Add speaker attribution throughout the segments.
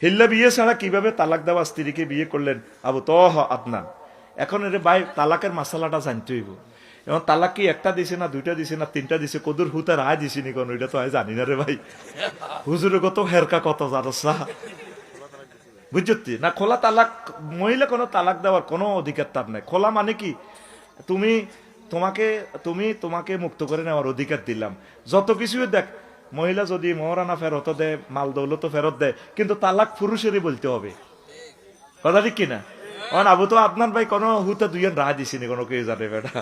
Speaker 1: হিল্লা বিয়ে ছাড়া কিভাবে তালাক দেওয়া স্ত্রীকে বিয়ে করলেন আবু তহ আদনান। এখন এর ভাই তালাকের মাসালাটা জানতে হইব। এবং তালাক কি একটা দিছে না দুইটা দিছে না তিনটা দিছে, কদুর হুতা রায় দিছি নি কোন ওইটা তো আমি জানি না রে ভাই। হুজুরে কত হেরকা কত জারসা বুঝছি না। খোলা তালাক, মহিলা কোনো তালাক দেওয়ার কোনো অধিকার তার নাই। খোলা মানে কি, তুমি তোমাকে মুক্ত করে নেওয়ার অধিকার দিলাম। যত কিছু দেখ, মহিলা যদি মহারানা ফেরত দেয়, মাল দৌলত ফেরত দেয়, কিন্তু তালাক পুরুষেরই বলতে হবে। কথা ঠিক কিনা? আবু তো আপনার ভাই কোনো হুতে দুইজন রায় দিছিনি কোনো কেউ জানে বেটা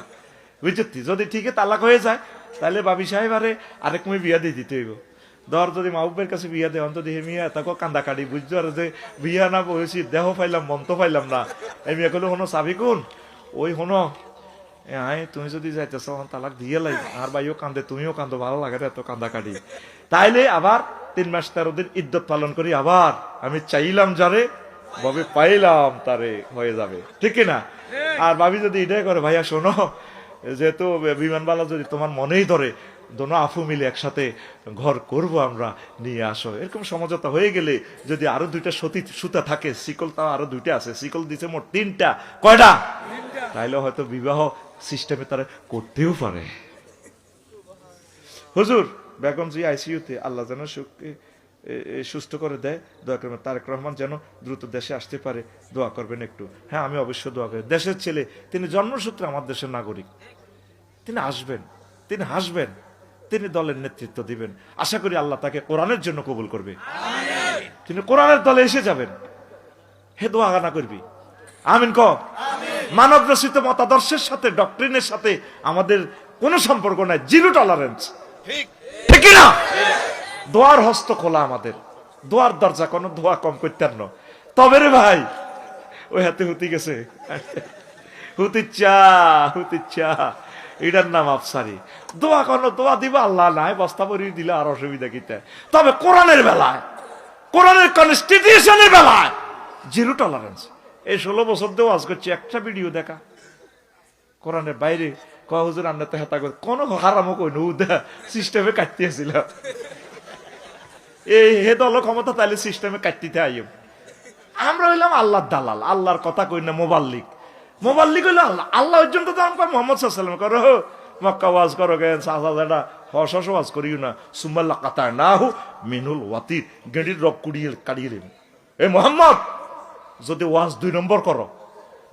Speaker 1: বুঝছি। যদি ঠিক তালাক হয়ে যায় তাহলে বাবি সাহেব আরে আরেক মেয়ে বিয়া দিয়ে দিতে হইব। ধর যদি মাহবুবের কাছে বিয়া দেয় অন্ত দিয়ে মিয়া তাকে কান্দা কাটি বুঝছো, আর যে বিয়া না বসি দেহ পাইলাম মন্ত পাইলাম না, এই মেয়ে কইলো হনো চাবি কোন ওই হনো তুমি যদি যাইতেছ তালাক দিয়ে লাই, আর ভাইও কান্দে তুমিও কান্দো, ভালো লাগে এত কান্দা কাটি। তাইলে আবার 3 মাস 13 দিন ইদ্যত পালন করি, আবার আমি চাইলাম যারে ভাবে পাইলাম তারে হয়ে যাবে, ঠিক না? আর ভাবি যদি এটাই করে, ভাইয়া শোনো যেহেতু বিমানবালা যদি তোমার মনেই ধরে দোনো আফু মিলে একসাথে ঘর করব আমরা, নিয়ে আসো। এরকম সমঝোতা হয়ে গেলে যদি আরো 2টা সুতা থাকে, শিকল তাও আরো 2টা আছে, শিকল দিছে মোট 3টা, কয়টা? তাইলে হয়তো বিবাহ সিস্টেমে তারা করতেও পারে। হুজুর বেগমজি আইসিইউতে, আল্লাহ যেন সুস্থ করে দেয়, দোয়া করবেন। তারেক রহমান যেন দ্রুত দেশে আসতে পারে, দোয়া করবেন একটু। হ্যাঁ, আমি অবশ্যই দোয়া করি। দেশের ছেলে, তিনি জন্মসূত্রে আমার দেশের নাগরিক, তিনি আসবেন, তিনি হাসবেন, তিনি দলের নেতৃত্ব দিবেন। আশা করি আল্লাহ তাকে কোরআনের জন্য কবুল করবে, তিনি কোরআনের দলে এসে যাবেন। হে দোয়া গানা করবি, আমিন ক। মানব রচিত মতাদর্শের সাথে, ডক্ট্রিনের সাথে আমাদের কোনো সম্পর্ক নাই, জিরো টলারেন্স, ঠিক না? দোয়ার হস্ত খোলা আমাদের, দোয়ার দরজা, কোনো দোয়া কম করতে না। তবে রে ভাই, ওই হাতে হুতি গেছে, হুতিচ্ছা এটার নাম আফসারি। দোয়া কোনো দোয়া দিবা আল্লাহ নাই, বস্তা ভরিয়ে দিলে আর অসুবিধা কিতে। তবে কোরআনের বেলায়, কোরআনের কনস্টিটিউশনের বেলায় জিরো টলারেন্স। এই 16 বছর দিয়ে ওয়াজ করছি, একটা ভিডিও দেখা কোরআনের বাইরে কয় হুজুর আমরা তো হেতা করে কোনো হারামও কই না, সিস্টেমে কাটতেছিল। এই হে দল ক্ষমতা, তাইলে সিস্টেমে কাটতে আইব। আমরা হইলাম আল্লাহর দালাল, আল্লাহর কথা কই না, মোবাল্লিক হইলো আল্লাহ। আল্লাহ পর্যন্ত তো আমরা মোহাম্মদ সাল্লাল্লাহু আলাইহি ওয়াসাল্লাম করো মক্কা ওয়াজ করো গেন, সাজা হস ওয়াজ করিও না, সুমাল্লা কাতা না হু মিনুল ওয়াতির, গেঁড়ির রক কুড়িয়ে কাটিয়ে দিন। এ মোহাম্মদ, যদি ওয়াজ 2 নম্বর করো,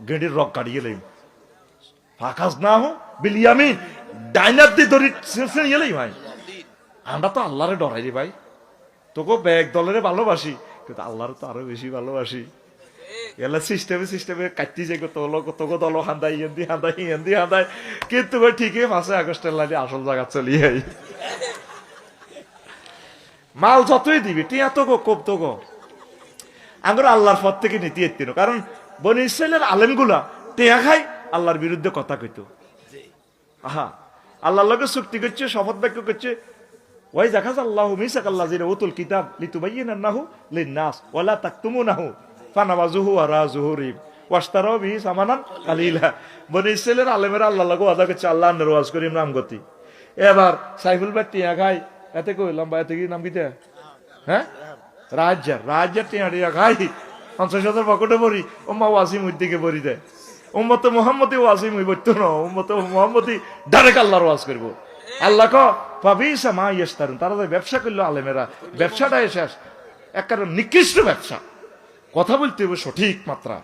Speaker 1: গেঁড়ির রক কাটিয়ে দিন। ফাকাস না হু বিলিয়ামিন, ডাইনার দি দড়ি ছিঁড়ে গেলেই ভাই। আমরা তো আল্লাহরে ডরাই রে ভাই, তোকে ব্যাগ দলের ভালোবাসি, কিন্তু আল্লাহর তো আরো বেশি ভালোবাসি। এলা সিস্টেমে কাটতে যাই, তোকে দল হান্দাই হান্দাই, কিন্তু ঠিকই 5 আগস্টের লাইনে আসল জায়গা চলি যাই। মাল যতই দিবি টিয়া তো গো কোপ তো গো, আমরা আল্লাহর পথ থেকে নীতি এত্তিন। কারণ বনি ইসরাইলের আলেমগুলা টেয়া খাই, আল্লাহর বিরুদ্ধে কথা কইতো। আহা, আল্লাহর লগে চুক্তি করছে, শপথ বাক্য করছে, ওয়াই জাকাজ আল্লাহু মিসাকাল্লাযিনা উতুল কিতাব লিতুবাইয়িনাহু লিন-নাস ওয়া লা তাকতুমুনাহু ফানাবাযুহু ওয়ারা যুহুরিহিম ওয়াশতারাউ বিহি সামানান কালিলা। বনি ইসরাইলের আলেমেরা আল্লাহর লগে ওয়াদা করছে, আল্লাহর নামে ওয়াজ করিম নাম গতি। এবার সাইফুল ভাই টিয়া খাই, এতে কইলাম ভাই, এতে কি নাম কিতা? হ্যাঁ, রাজ্জার টিয়া খাই 50,000 পকেটে ভরি, ওম্মা ওয়াসিম উদ দিকে ভরি দেয়। উম্মতে মুহাম্মদি ওয়াসিম হই বলতো না, উম্মতে মুহাম্মদি ডাইরেক্ট আল্লাহর ওয়াজ করব। আল্লাহ ক ফাবিসা মা ইয়াশতারুন, তারা ব্যবসা করলো আলেমেরা, ব্যবসাটাই শেষ, এক কারণ নিকৃষ্ট ব্যবসা। কথা বলতে হবে সঠিক মাত্রা।